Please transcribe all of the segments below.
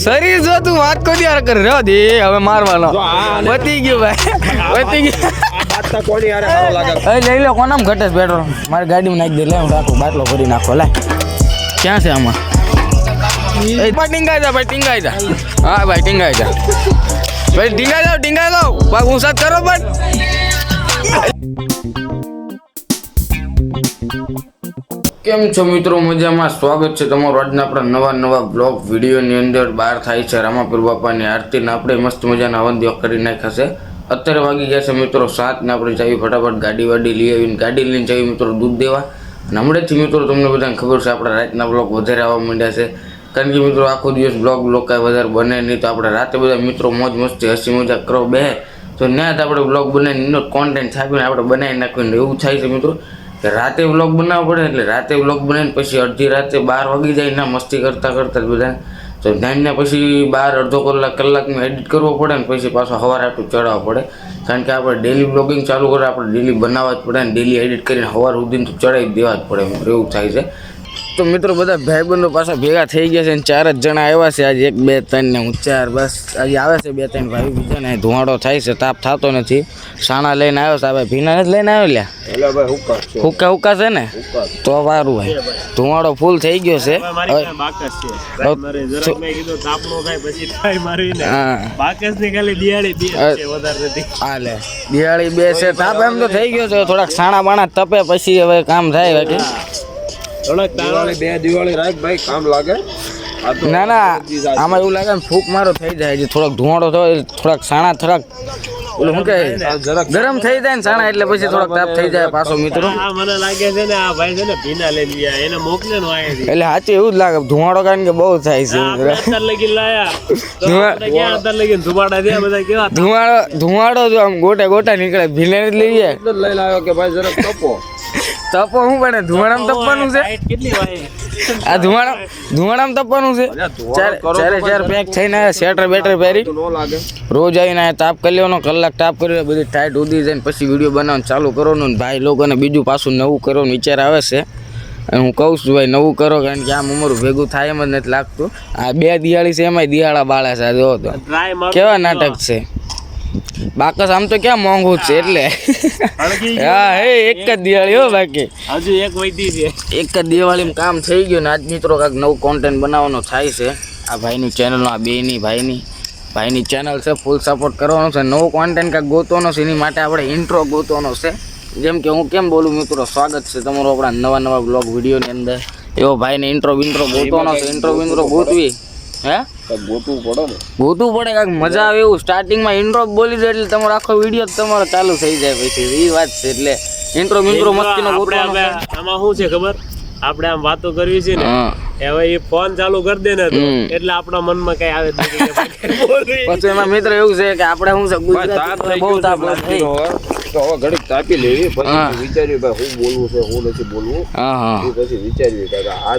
શરીર જો તું વાત કોઈ યાર કર રહ્યો દે હવે મારવાનો બતી ગયું ભાઈ બતી ગયું લઈ લો કોનામ ઘટે પેટ્રોલ મારી ગાડીમાં નાખી દે લે હું રાખું બાટલો ભરી નાખો લે ક્યાં છે આમાં ટીંગાઈ જા ભાઈ ટીંગાઈ જા હા ભાઈ ટીંગાઈ જા ભાઈ ટીંગાઈ જાવ બાગ હું સાથ કરો પણ કેમ છો મિત્રો મજામાં સ્વાગત છે તમારું આજના આપણા નવા બ્લોગ વિડીયોની અંદર બહાર થાય છે રામાપીર બાપાની આરતીને આપણે મસ્ત મજાના હવન દિવસ કરી નાખ્યા છે અત્યારે વાગી ગયા છે મિત્રો 7 ને આપણે જઈએ ફટાફટ ગાડી લઈ આવીને ગાડી લઈને જઈએ મિત્રો દૂધ દેવા અને હમણાંથી મિત્રો તમને બધાને ખબર છે આપણા રાતના બ્લોગ વધારે આવવા માંડ્યા છે કારણ કે મિત્રો આખો દિવસ બ્લોગ કાંઈ વધારે બને નહીં તો આપણે રાતે બધા મિત્રો મોજ મસ્તી હસી મજાક કરો બે તો ત્યાં જ આપણે બ્લોગ બનાવીને કોન્ટેન્ટ છાપીને આપણે બનાવી નાખીને એવું થાય છે મિત્રો કે રાતે વ્લોગ બનાવવો પડે એટલે રાતે વ્લોગ બનાવીને પછી અડધી રાતે 12 વાગી જાય ના મસ્તી કરતાં જ બધા તો ધ્યાનને પછી 12 કલાકમાં એડિટ કરવો પડે ને પછી પાછો સવારે આટલું ચડાવવું પડે કારણ કે આપણે ડેલી બ્લોગિંગ ચાલુ કરે આપણે ડેલી બનાવવા જ પડે ને ડેલી એડિટ કરીને સવાર સુધી તો ચડાવી દેવા જ પડે મિત્રો એવું થાય છે તો મિત્રો બધા ભાઈબંધો પાછા ભેગા થઈ ગયા છે અને 4 જ જણા આવ્યા છે આજે 1 2 3 ને હું 4 બસ આજે આવે છે 2 3 ભાઈ બીજા ને ધુવાડો થાય છે તાપ થતો નથી સાણા લઈને આવ્યો છે ભાઈ ભીના જ લઈને આવ્યો લ્યા એટલે ભાઈ હુક્કા છે ને તો વારું ભાઈ ધુવાડો ફૂલ થઈ ગયો છે દિવાળી બે છે તાપ એમ તો થઈ ગયો છે થોડાક સાણા બાણા તપે પછી હવે કામ થાય બાકી દિવાળી રાખ ભાઈ કામ લાગે ના આમાં એવું લાગે ને ફૂંક મારો થઈ જાય થોડોક ધુવાડો થાય થોડાક સાણા થોડાક ઓલું શું કહે ગરમ થઈ જાય ને સાણા એટલે પછી થોડોક તાપ થઈ જાય પાછો મિત્રો મને લાગે છે ને આ ભાઈ છે ને ભીના લઈ ગયા એને મોકલે નો આયા એટલે સાચું એવું જ લાગે ધુવાડો કારણ કે બહુ થાય છે અંદર લગી લાયા ક્યાં અંદર લગી ધુવાડા દે બધા કેવા ધુવાડો જો આમ ગોટા નીકળે ભીને જ લઈ જાય એટલે લઈ લાવ્યો કે ભાઈ જરાક તપો શું બને ધુવાડામાં તપવાનું છે કેટલી વાય આ ધુવાડામાં તપવાનું છે ચારે પેક થઈને સ્વેટર બેટર પહેરી નો લાગે રોજ આવીને તાપ કરી લેવાનો કલાક તાપ કરી બધી ટાઈટ ઉડી જાય ને પછી વિડીયો બનાવવાનું ચાલુ કરવાનું ને ભાઈ લોકોને બીજું પાછું નવું કરવાનો વિચાર આવે છે અને હું કહું છું ભાઈ નવું કરો કારણ કે આમ ઉંમર ભેગું થાય એમ જ નથી લાગતું આ 2 દિવાળી છે એમાંય દિવાળા બાળા છે જો તો કેવા નાટક છે બાકસ આમ તો ક્યાં મોંઘું છે એટલે હા હે એક જ દિવાળી હો બાકી હજુ એક વૈદી છે એક જ દિવાળીમાં કામ થઈ ગયું ને આજ મિત્રો કાંઈક નવું કોન્ટેન્ટ બનાવવાનો થાય છે આ ભાઈની ચેનલનો આ બેની ભાઈની ચેનલ છે ફૂલ સપોર્ટ કરવાનો છે નવો કોન્ટેન્ટ કાંઈક ગોતવાનો છે એની માટે આપણે ઇન્ટ્રો ગોતવાનો છે જેમ કે હું કેમ બોલું મિત્રો સ્વાગત છે તમારો આપણા નવા બ્લોગ વિડીયોની અંદર એવો ભાઈને ઇન્ટ્રો ગોતવાનો છે ઇન્ટ્રો ગોતવી હે ગોતવું પડે કાંઈક મજા આવે એવું સ્ટાર્ટિંગમાં ઇન્ટ્રો બોલી દે એટલે તમારો આખો વિડીયો તમારો ચાલુ થઈ જાય પછી એ વાત છે એટલે ઇન્ટ્રો મસ્તીનો ગોતવાનો છે આમાં શું છે ખબર આપણે આમ વાતો કરવી છે ને હવે એ ફોન ચાલુ કરી દે ને એટલે આપણા મનમાં કઈ આવે પછી એમાં મિત્ર એવું છે કે આપણે શું છે ગુજરાતી બહુ તાપ લાગે તો હવે ઘડીક તાપી લેવી પછી વિચાર્યું ભાઈ હું બોલવું છે હું નથી બોલવું પછી વિચાર્યું કે આ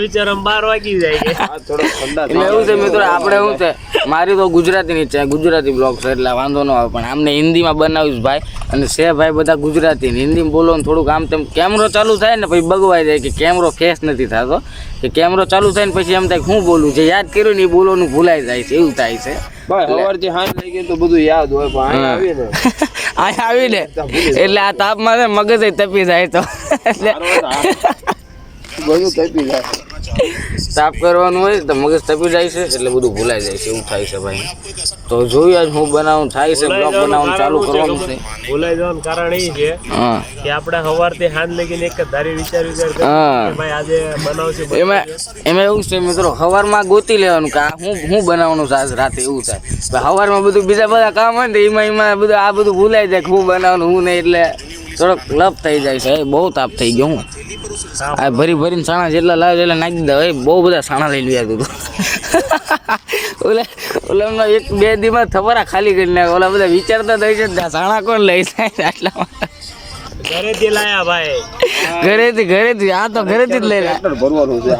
વિચાર 12 વાગી જાય આ થોડો ઠંડા એટલે એવું છે મિત્રો આપણે શું છે મારી તો ગુજરાતી બ્લોગ છે એટલે વાંધો ન આવે પણ આમને હિન્દીમાં બનાવીશ ભાઈ અને છે ભાઈ બધા ગુજરાતી હિન્દીમાં બોલો ને થોડુંક આમ તેમ કેમેરો ચાલુ થાય ને પછી બગવાઈ જાય કે કેમેરો ફેસ નથી થતો કે કેમેરો ચાલુ થાય ને પછી એમ થાય હું બોલું જે યાદ કર્યું ને એ બોલવાનું ભૂલાઈ જાય છે એવું થાય છે ભાઈ સવારથી હાથ લઈ ગયું તો બધું યાદ હોય પણ અહીંયા આવીને એટલે આ તાપમાં છે મગજ તપી જાય તો એટલે બધું તપી જાય તાપ કરવાનું હોય તો મગજ તપી જાય છે એટલે બધું ભૂલાઈ જાય છે એવું થાય છે ભાઈ તો જોયું આજ હું બનાવું થાય છે બ્લોગ બનાવવાનું ચાલુ કરવાનું છે ભૂલાઈ જવાનું કારણ એ છે કે આપણે સવારથી હાથ લગીને એક જ ધારી વિચાર કે ભાઈ આજે બનાવશે એમાં એવું છે મિત્રો સવારમાં ગોતી લેવાનું કે હું બનાવવાનું છે આજ રાતે એવું થાય સવારમાં બધું બીજા બધા કામ હોય ને એમાં બધું આ બધું ભૂલાઈ જાય હું બનાવવાનું હું નહીં એટલે થોડોક લપ થઈ જાય છે બહુ તાપ થઈ ગયો હું આ ભરીને સાણા જેટલા લાવે એટલે નાખી દીધા હવે બહુ બધા સાણા લઈ લીધા હતું ઓલા 1-2 દીમાં થપરા ખાલી કરી નાખે ઓલા બધા વિચારતા થઈ છે સાણા કોણ લઈ જાય આટલા ઘરેથી લાયા ભાઈ ઘરેથી આ તો ઘરેથી જ લઈ લાયા ભરવાનું છે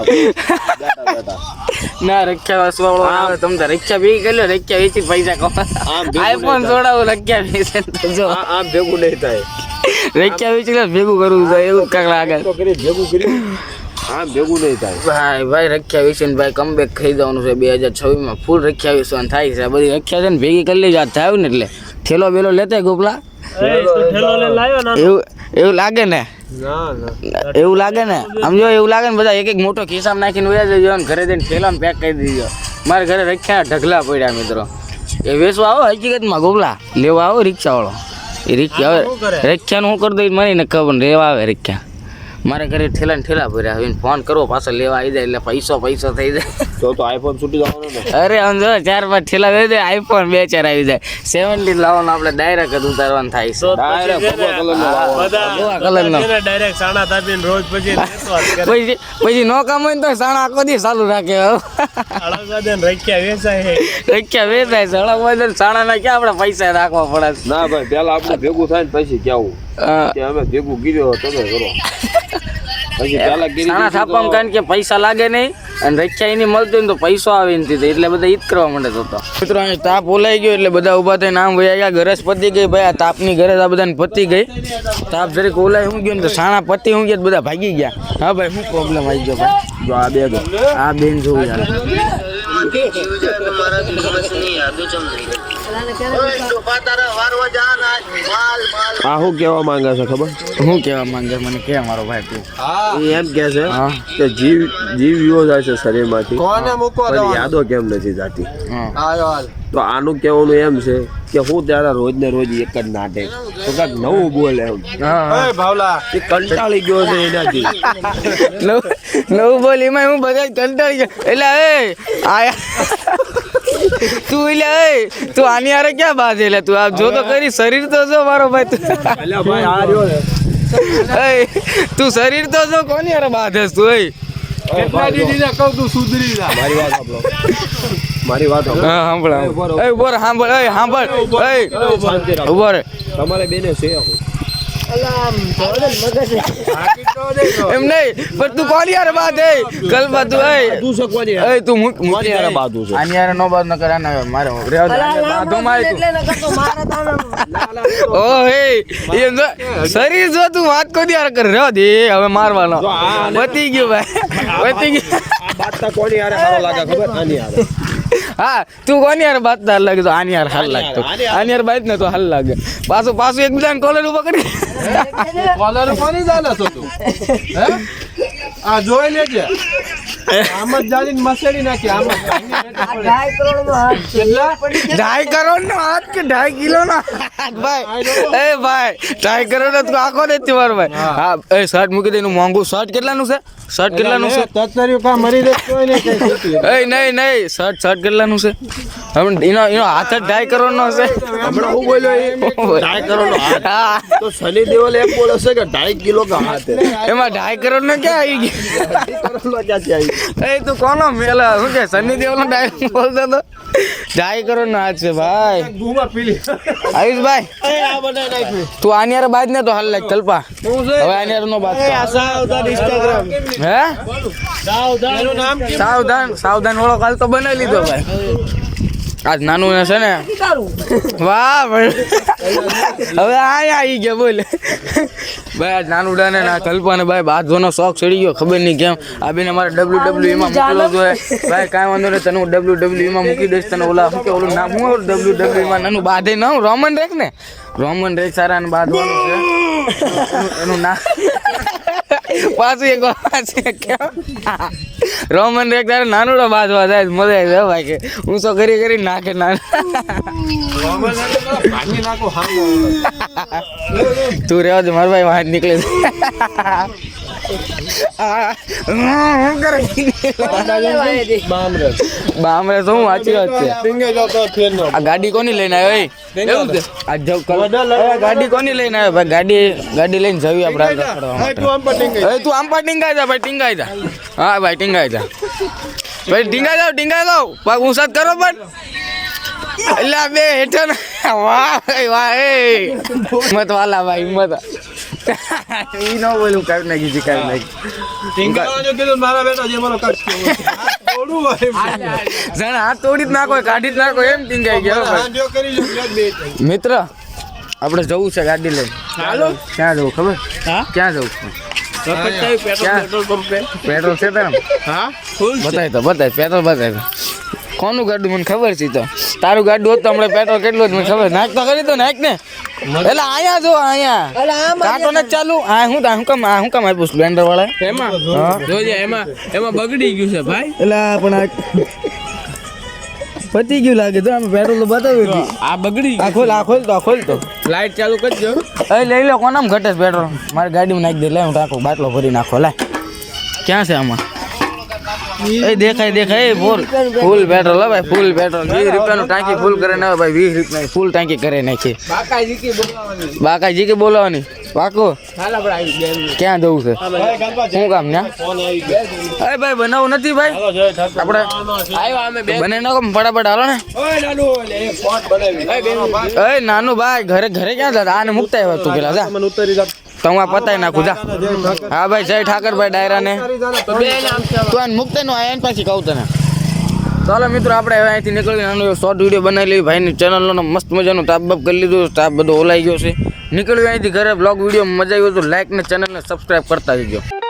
ના રખ્યા વસવાળો આવે તમે તો રખ્યા ભેગી કરી લો રખ્યા વેચી પૈસા કમા આઈફોન છોડાવો રખ્યા વેચે તો જો આમ ભેગું નહીં થાય રખ્યા વેચી ભેગું કરવું છે એવું કાંક લાગે ભેગું કર્યું હા ભેગું નહીં થાય ભાઈ રખ્યા વિશે ભાઈ કમબેક થઈ જવાનું છે 2026 ફૂલ રખ્યા વિશે થાય છે બધી રખ્યા છે ને ભેગી કરી લેજો થાય ને એટલે ઠેલો બેલો લેતા ગોપલા એવું લાગે ને એવું લાગે ને સમજો એવું લાગે ને બધા એક એક મોટો ખિસ્સામાં નાખીને વયા જજો ને ઘરે જઈને ઠેલામાં પેક કરી દીધો મારા ઘરે રખ્યા ઢગલા પડ્યા મિત્રો એ વેચવા આવો હકીકતમાં ગોપલા લેવા આવો રિક્ષાવાળો એ રિક્ષા હવે રખ્યાનું હું કરી દઉં મને ખબર લેવા આવે રખ્યા મારા ઘરે ઠેલા ને ઠેલા ભર્યા હવે ફોન કરવો પાછો લેવા આવી જાય એટલે પૈસો થઈ જાય તો આઈફોન છૂટી જવાનો ને અરે સમજો 4-5 ઠેલા દઈ દે આઈફોન 2-4 આવી જાય 70 લાવવાનું આપણે ડાયરેક્ટ જ ઉતારવાનું થાય છે ડાયરેક્ટ સાણા તાપીને રોજ પછી નો કામ હોય ને તો સાણા આખો દી ચાલુ રાખે રખ્યા વેચાય છે અળગ સાણા ના ક્યાં આપણે પૈસા રાખવા પડે ના ભાઈ પેલા આપણે ભેગું થાય ને પછી કેવું કે અમે ભેગું ગીર્યો તમે કરો પછી પેલા સાણા થાપવામાં કારણ કે પૈસા લાગે નહીં અને રખ્યા એની મળતી ને તો પૈસો આવે નથી એટલે બધા ઈદ કરવા માંડે તો મિત્રો અહીં તાપ ઓલાઈ ગયો એટલે બધા ઉભા થઈને આમ ભાઈ ગયા ગરજ પતી ગઈ ભાઈ આ તાપની ગરજ આ બધાને પતી ગઈ તાપ જરીક ઓલાઈ હું ગયો ને તો સાણા પતી હું ગયા બધા ભાગી ગયા હા ભાઈ શું પ્રોબ્લેમ આવી ગયો ભાઈ જો આ બેન જોવું યાર આ શું કેવા માંગે છે ખબર શું કેવા માંગે મને કે મારો ભાઈ તું એમ કે છે કે જીવ વિયો જાય છે શરીરમાંથી પણ યાદો કેમ નથી જાતી તો આનું કહેવાનું એમ છે કે હું ત્યારે રોજ ને રોજ એક જ નાટક તો કાંઈક નવું બોલે એમ એ કંટાળી ગયો છે એનાથી નવું બોલ એમાં હું બધા કંટાળી ગયો એટલે એ આયા તું એટલે તું આની હારે ક્યાં બાંધે એટલે તું આપ જો તો કરી શરીર તો જો મારો ભાઈ તું શરીર તો જો કોની હારે બાંધેસ તું મારી વાત તમારે બેને છે એમ નહીં પણ તું કોની હારે બાંધે કલબા તું મારી હારે બાંધું છે આની હારે નો બાંધ ન કરે ને મારે બાંધો મારે ઓ હે એમ શરીર જો તું વાત કોની હારે કરે રહ્યો દે હવે મારવાનો પતી ગયું ભાઈ પતી ગયું બાદતા કોની હારે સારો લાગે ખબર આની હારે હા તું કોની હારે બાંધતા લાગે તો આની હારે હાલ લાગતો આની હારે બાંધ ને તો હાલ લાગે પાછું એકબીજાને કોલર ઉભા કરી કોલર કોની જાને છો તું હે આ જોઈ લેજે આમદ જાલીન મસેડી નાખી આમદ 2.5 કરોડ નો હાથ કેટલા 2.5 કરોડ નો હાથ કે 2.5 કિલો નો હાથ ભાઈ એ ભાઈ 2.5 કરોડ તો આખો દેતી મારો ભાઈ હા એ શર્ટ મૂકી દે એનું મોંઘું શર્ટ કેટલાનું છે શર્ટ કેટલાનું છે તતરી કા મરી દે કોઈ ને કઈ છૂટી એ નહીં શર્ટ કેટલાનું છે હવે એનો હાથ જ 2.5 કરોડ નો છે હમણાં હું બોલ્યો 2.5 કરોડ નો હાથ હા તો સની દેઓલ એમ બોલે છે કે 2.5 કિલો કા હાથ એમાં 2.5 કરોડ નો ક્યાં આવી ગયો 2.5 કરોડ નો ક્યાંથી આવી એ તું કોનો મેલા શું કે સની દેઓલ નો ડાયરેક્ટ બોલતો તો 2.5 કરોડ નો હાથ છે ભાઈ ગુમા પીલી આયુષભાઈ આ બનાઈ નાખ્યું તું આની હારે બાદ ને તો હાલ લાગ કલ્પા હવે આની હારે નો બાદ સાવધાન ઇન્સ્ટાગ્રામ હે એનું નામ સાવધાન વાળો કાલ તો બનાવી લીધો ભાઈ આજ નાનું ને છે ને વાહ ભાઈ હવે આવી ગયા બોલે ભાઈ આજ નાનું ડાને ના કલ્પા ને ભાઈ બાંધવાનો શોખ ચડી ગયો ખબર નહીં કેમ આ બેને મારે WWE માં મોકલો જોઈએ ભાઈ કાંઈ વાંધો નહીં તને હું WWE માં મૂકી દઈશ તને ઓલા શું કે ઓલું નામ હું WWE માં નાનું બાંધે ન રોમન રેક ને રોમન રેક સારા ને બાંધવાનું છે એનું નામ પાછું એક વાત છે કેમ રોમન રેક તારે નાનું બાંધવા જાય મજા આવી જાય ભાઈ કે હું તો કરી નાખે તું રહેવા દે મારા ભાઈ વાત નીકળે બામરે તો હું વાંચી વાત છે આ ગાડી કોની લઈને આવ્યો ગાડી કોની લઈને આવ્યો ભાઈ ગાડી લઈને જવી આપણે તું આમ પર ટીંગાઈ જા ભાઈ ટીંગાઈ જા હા ભાઈ ટીંગાઈ જા ભાઈ ટીંગાઈ જાવ પાક ઉસાદ કરો પણ એટલે બે હેઠળ વાહ વાહ એ હિંમત વાલા ભાઈ હિંમત ઈ ન બોલું કાઢી નાખી હાથ તોડી જ નાખો કાઢી જ નાખો એમ ટીંગાઈ ગયો મિત્ર આપણે જવું છે ગાડી લઈને ક્યાં જવું ખબર ક્યાં જવું પેટ્રોલ છે તારા હા ફૂલ બતાય પેટ્રોલ બતાય કોનું ગાડું મને ખબર છે તો તારું ગાડું હોત તો હમણાં પેટ્રોલ કેટલું હતું મને ખબર નાખ તો કરી દો નાખ ને એટલે અહીંયા જો અહીંયા કાંટો નથી ચાલુ હું કામ આપ્યું સ્પ્લેન્ડર વાળા એમાં જોજે એમાં બગડી ગયું છે ભાઈ એટલે પણ પતી ગયું લાગે તો આમ પેટ્રોલ તો બતાવ્યું આ બગડી આ ખોલ તો લાઈટ ચાલુ કરજો લઈ લો કોનામ ઘટે છે પેટ્રોલ મારી ગાડીમાં નાખી દે લે હું ટાંકો બાટલો ભરી નાખો લે ક્યાં છે આમાં દેખાય ફૂલ પેટ્રોલ હો ભાઈ ફૂલ પેટ્રોલ 20 રૂપિયાનું ટાંકી ફૂલ કરે ને ભાઈ 20 રૂપિયા ફૂલ ટાંકી કરે નાખી બાકાજી કે બોલાવાની પાકો ક્યાં જવું છે શું કામ ને અરે ભાઈ બનાવું નથી ભાઈ આપણે બને ના ફટાફટ હાલો ને નાનું ભાઈ ઘરે ક્યાં જતા આને મુકતા આવ્યા તું પેલા જા તો હું આ પતાઈ નાખું જા હા ભાઈ જય ઠાકરભાઈ ડાયરા ને તું આને મુકતા નો આયા પાછી કહું તને ચાલો મિત્રો આપણે હવે અહીંથી નીકળીને નાનો શોર્ટ વિડીયો બનાવી લઈએ ભાઈની ચેનલનો મસ્ત મજાનું તાપ બાપ કરી લીધું સ્ટાફ બધો ઓલાઈ ગયો છે નીકળ્યું અહીંથી ઘરે બ્લોગ વિડીયો મજા આવ્યો તો લાઈક ને ચેનલને સબસ્ક્રાઈબ કરતા જજો